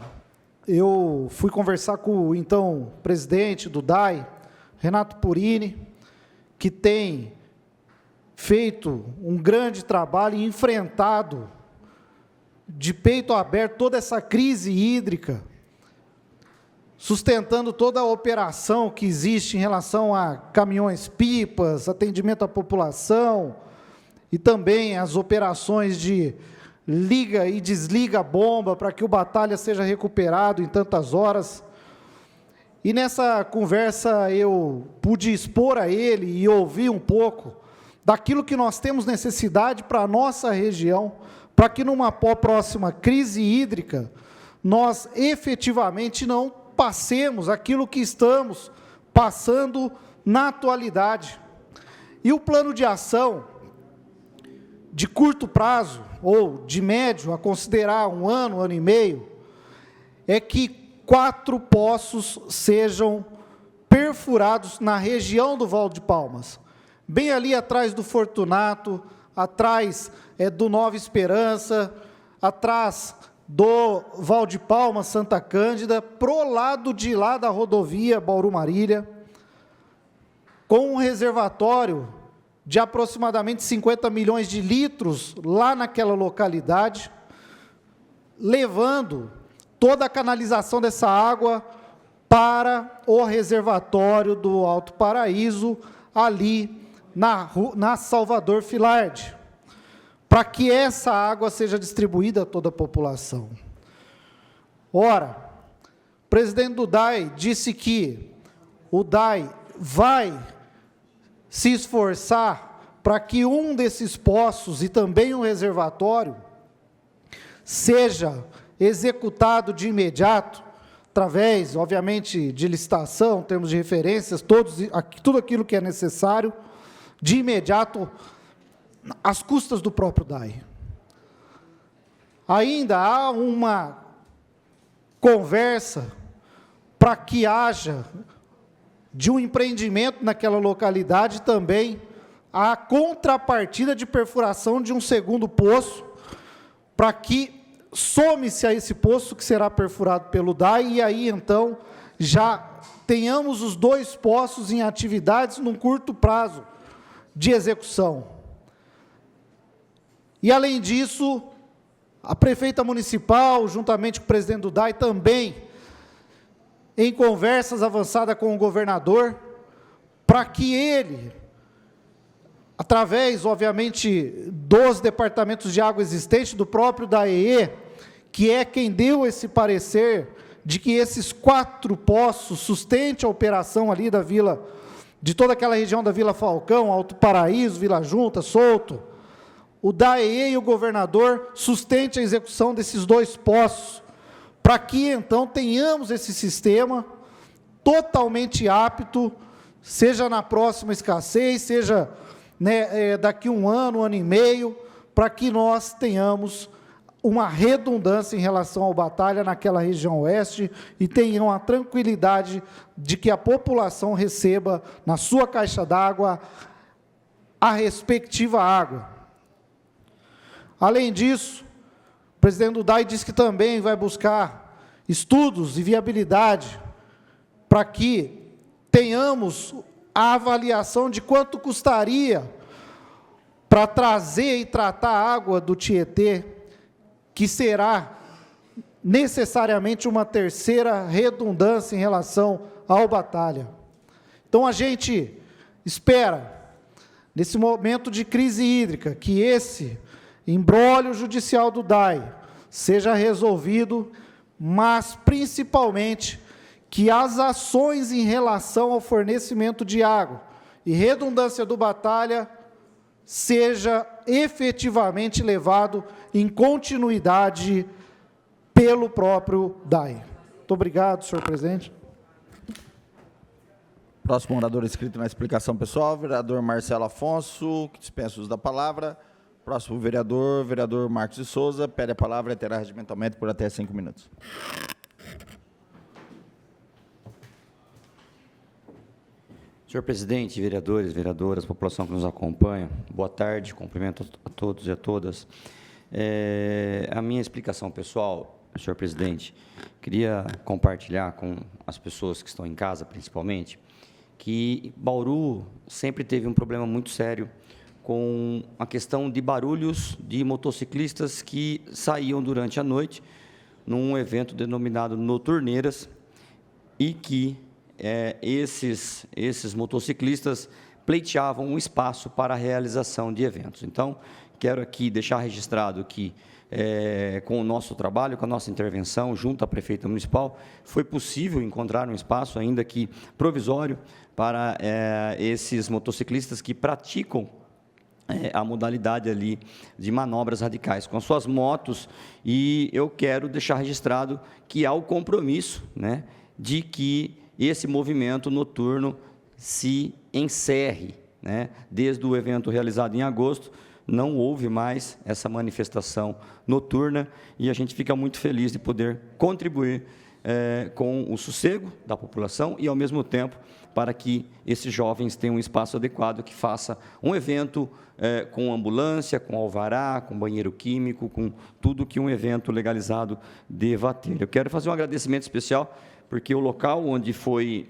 Speaker 10: eu fui conversar com o, então, presidente do DAI, Renato Purini, que tem feito um grande trabalho e enfrentado de peito aberto toda essa crise hídrica, sustentando toda a operação que existe em relação a caminhões-pipas, atendimento à população, e também as operações de liga e desliga a bomba para que o Batalha seja recuperado em tantas horas. E nessa conversa eu pude expor a ele e ouvir um pouco daquilo que nós temos necessidade para a nossa região, para que numa próxima crise hídrica nós efetivamente não passemos aquilo que estamos passando na atualidade. E o plano de ação de curto prazo, ou de médio, a considerar um ano e meio, é que 4 poços sejam perfurados na região do Val de Palmas, bem ali atrás do Fortunato, atrás do Nova Esperança, atrás do Val de Palmas, Santa Cândida, pro lado de lá da rodovia Bauru-Marília, com um reservatório de aproximadamente 50 milhões de litros lá naquela localidade, levando toda a canalização dessa água para o reservatório do Alto Paraíso, ali na Salvador Filardi, para que essa água seja distribuída a toda a população. Ora, o presidente do DAI disse que o DAI vai se esforçar para que um desses poços e também um reservatório seja executado de imediato, através, obviamente, de licitação, termos de referências, tudo aquilo que é necessário, de imediato, às custas do próprio DAI. Ainda há uma conversa para que haja de um empreendimento naquela localidade também a contrapartida de perfuração de um segundo poço, para que some-se a esse poço que será perfurado pelo DAI, e aí, então, já tenhamos os 2 poços em atividades num curto prazo de execução. E, além disso, a prefeita municipal, juntamente com o presidente do DAI, também, em conversas avançadas com o governador, para que ele, através, obviamente, dos departamentos de água existentes, do próprio DAEE, que é quem deu esse parecer de que esses 4 poços sustente a operação ali da vila, de toda aquela região da Vila Falcão, Alto Paraíso, Vila Junta, Souto, o DAEE e o governador sustente a execução desses 2 poços, para que, então, tenhamos esse sistema totalmente apto, seja na próxima escassez, seja daqui um ano e meio, para que nós tenhamos uma redundância em relação ao Batalha naquela região oeste e tenham a tranquilidade de que a população receba na sua caixa d'água a respectiva água. Além disso, o presidente do DAI disse que também vai buscar estudos de viabilidade para que tenhamos a avaliação de quanto custaria para trazer e tratar a água do Tietê, que será necessariamente uma terceira redundância em relação ao Batalha. Então, a gente espera, nesse momento de crise hídrica, que esse imbróglio judicial do DAI seja resolvido, mas, principalmente, que as ações em relação ao fornecimento de água e redundância do Batalha seja efetivamente levado em continuidade pelo próprio DAI. Muito obrigado, senhor presidente.
Speaker 11: Próximo orador inscrito na explicação pessoal, vereador Marcelo Afonso, que dispensa o uso da palavra. Próximo vereador, vereador Marcos de Souza, pede a palavra e terá regimentalmente por até 5 minutos.
Speaker 2: Senhor presidente, vereadores, vereadoras, população que nos acompanha, boa tarde, cumprimento a todos e a todas. A minha explicação pessoal, senhor presidente, queria compartilhar com as pessoas que estão em casa, principalmente, que Bauru sempre teve um problema muito sério com a questão de barulhos de motociclistas que saíam durante a noite num evento denominado Noturneiras e que esses motociclistas pleiteavam um espaço para a realização de eventos. Então, quero aqui deixar registrado que, com o nosso trabalho, com a nossa intervenção, junto à Prefeitura Municipal, foi possível encontrar um espaço, ainda que provisório, para esses motociclistas que praticam a modalidade ali de manobras radicais com as suas motos, e eu quero deixar registrado que há o compromisso, né, de que esse movimento noturno se encerre, né? Desde o evento realizado em agosto, não houve mais essa manifestação noturna e a gente fica muito feliz de poder contribuir com o sossego da população e, ao mesmo tempo, para que esses jovens tenham um espaço adequado que faça um evento com ambulância, com alvará, com banheiro químico, com tudo que um evento legalizado deva ter. Eu quero fazer um agradecimento especial porque o local onde foi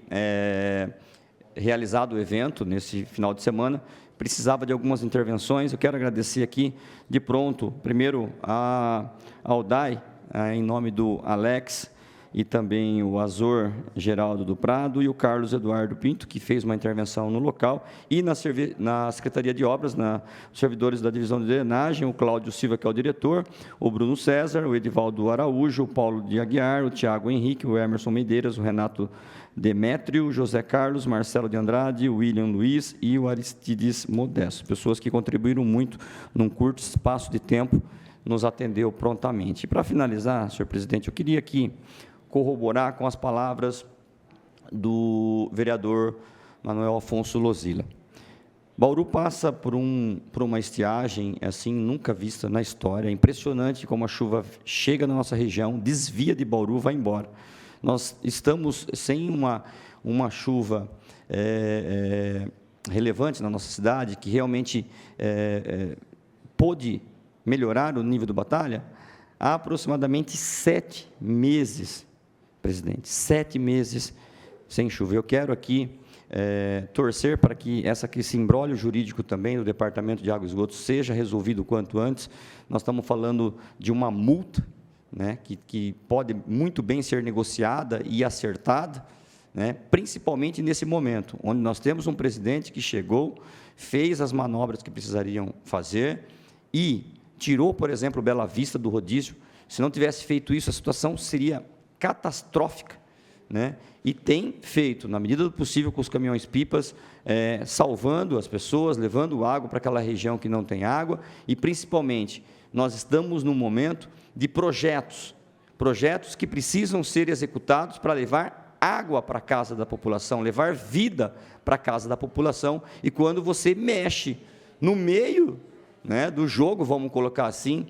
Speaker 2: realizado o evento, nesse final de semana, precisava de algumas intervenções. Eu quero agradecer aqui, de pronto, primeiro ao DAI, em nome do Alex, e também o Azor Geraldo do Prado e o Carlos Eduardo Pinto, que fez uma intervenção no local, e na Secretaria de Obras, os servidores da Divisão de Drenagem, o Cláudio Silva, que é o diretor, o Bruno César, o Edivaldo Araújo, o Paulo de Aguiar, o Tiago Henrique, o Emerson Medeiros, o Renato Demétrio, José Carlos, Marcelo de Andrade, o William Luiz e o Aristides Modesto, pessoas que contribuíram muito num curto espaço de tempo, nos atendeu prontamente. E, para finalizar, senhor presidente, eu queria aqui corroborar com as palavras do vereador Manuel Afonso Lozila. Bauru passa por uma estiagem assim nunca vista na história. É impressionante como a chuva chega na nossa região, desvia de Bauru, vai embora. Nós estamos sem uma chuva relevante na nossa cidade, que realmente pôde melhorar o nível do Batalha, há aproximadamente 7 meses, presidente, 7 meses sem chuva. Eu quero aqui torcer para que esse imbróglio jurídico também do Departamento de Água e Esgoto seja resolvido o quanto antes. Nós estamos falando de uma multa, né, que pode muito bem ser negociada e acertada, né, principalmente nesse momento, onde nós temos um presidente que chegou, fez as manobras que precisariam fazer e tirou, por exemplo, Bela Vista do rodízio. Se não tivesse feito isso, a situação seria catastrófica, né? E tem feito, na medida do possível, com os caminhões-pipas, salvando as pessoas, levando água para aquela região que não tem água, e, principalmente, nós estamos num momento de projetos que precisam ser executados para levar água para a casa da população, levar vida para a casa da população, e quando você mexe no meio né, do jogo, vamos colocar assim,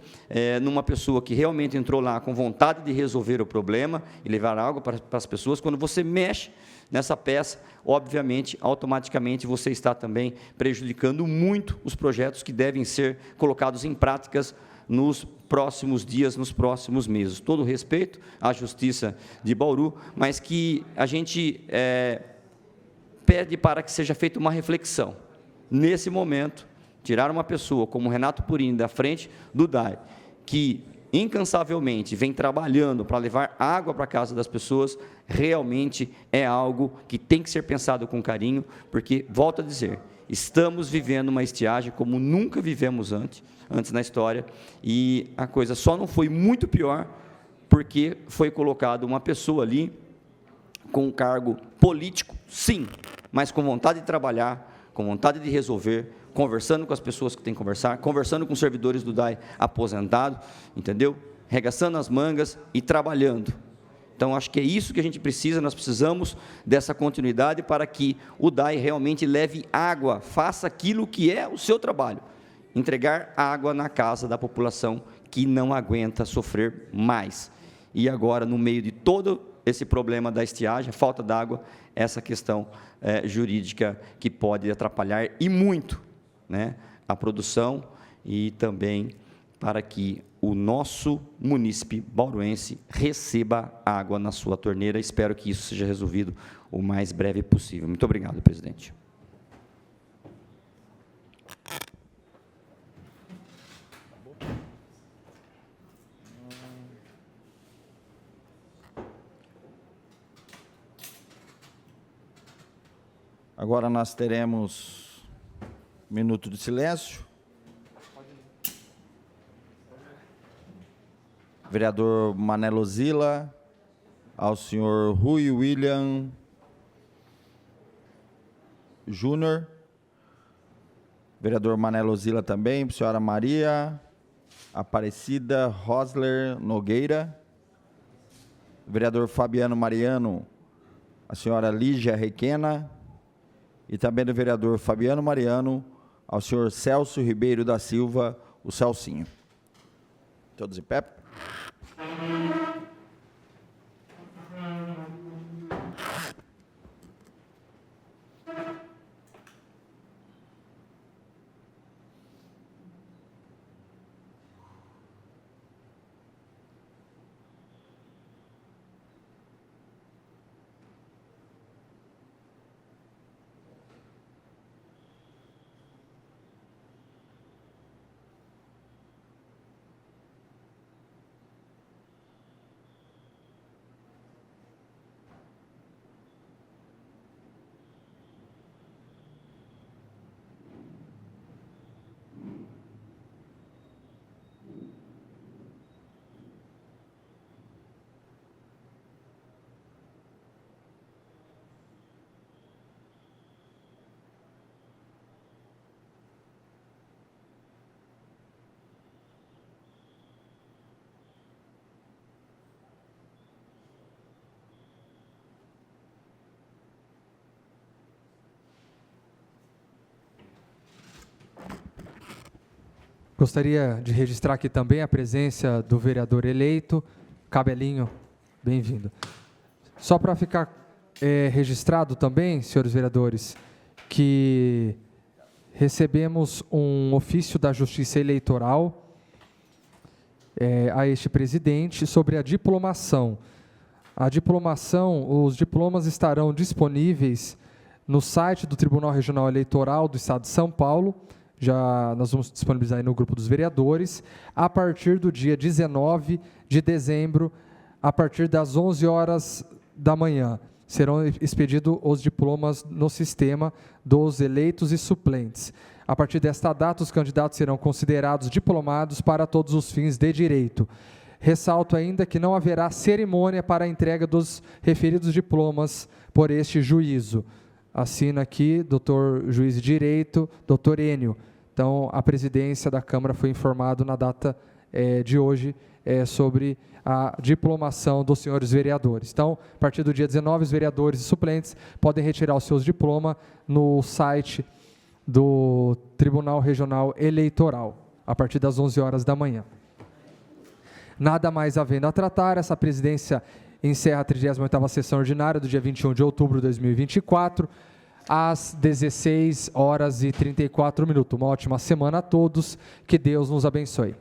Speaker 2: numa pessoa que realmente entrou lá com vontade de resolver o problema e levar água para as pessoas. Quando você mexe nessa peça, obviamente, automaticamente você está também prejudicando muito os projetos que devem ser colocados em práticas nos próximos dias, nos próximos meses. Todo respeito à Justiça de Bauru, mas que a gente pede para que seja feita uma reflexão. Nesse momento, tirar uma pessoa como Renato Purini da frente do DAI, que incansavelmente vem trabalhando para levar água para a casa das pessoas, realmente é algo que tem que ser pensado com carinho, porque, volto a dizer, estamos vivendo uma estiagem como nunca vivemos antes na história, e a coisa só não foi muito pior porque foi colocada uma pessoa ali com um cargo político, sim, mas com vontade de trabalhar, com vontade de resolver, conversando com as pessoas que tem que conversar, conversando com os servidores do DAI aposentado, entendeu? Regaçando as mangas e trabalhando. Então, acho que é isso que a gente precisa, nós precisamos dessa continuidade para que o DAI realmente leve água, faça aquilo que é o seu trabalho, entregar água na casa da população que não aguenta sofrer mais. E agora, no meio de todo esse problema da estiagem, falta d'água, essa questão jurídica que pode atrapalhar e muito, né, a produção e também para que o nosso munícipe bauruense receba água na sua torneira. Espero que isso seja resolvido o mais breve possível. Muito obrigado, presidente.
Speaker 11: Agora nós teremos minuto de silêncio. Vereador Manelo Zila, ao senhor Rui William Júnior. Vereador Manelo Zila também, senhora Maria Aparecida Rosler Nogueira. Vereador Fabiano Mariano, a senhora Lígia Requena. E também do vereador Fabiano Mariano, ao senhor Celso Ribeiro da Silva, o Celcinho. Todos em pé.
Speaker 1: Gostaria de registrar aqui também a presença do vereador eleito, Cabelinho, bem-vindo. Só para ficar registrado também, senhores vereadores, que recebemos um ofício da Justiça Eleitoral a este presidente sobre a diplomação. A diplomação, os diplomas estarão disponíveis no site do Tribunal Regional Eleitoral do Estado de São Paulo. Já nós vamos disponibilizar aí no grupo dos vereadores, a partir do dia 19 de dezembro, a partir das 11 horas da manhã. Serão expedidos os diplomas no sistema dos eleitos e suplentes. A partir desta data, os candidatos serão considerados diplomados para todos os fins de direito. Ressalto ainda que não haverá cerimônia para a entrega dos referidos diplomas por este juízo. Assina aqui, doutor juiz de direito, doutor Enio. Então, a presidência da Câmara foi informado na data de hoje sobre a diplomação dos senhores vereadores. Então, a partir do dia 19, os vereadores e suplentes podem retirar os seus diplomas no site do Tribunal Regional Eleitoral. a partir das 11 horas da manhã. Nada mais havendo a tratar, essa presidência encerra a 38ª sessão ordinária do dia 21 de outubro de 2024, às 16h34. Uma ótima semana a todos, que Deus nos abençoe.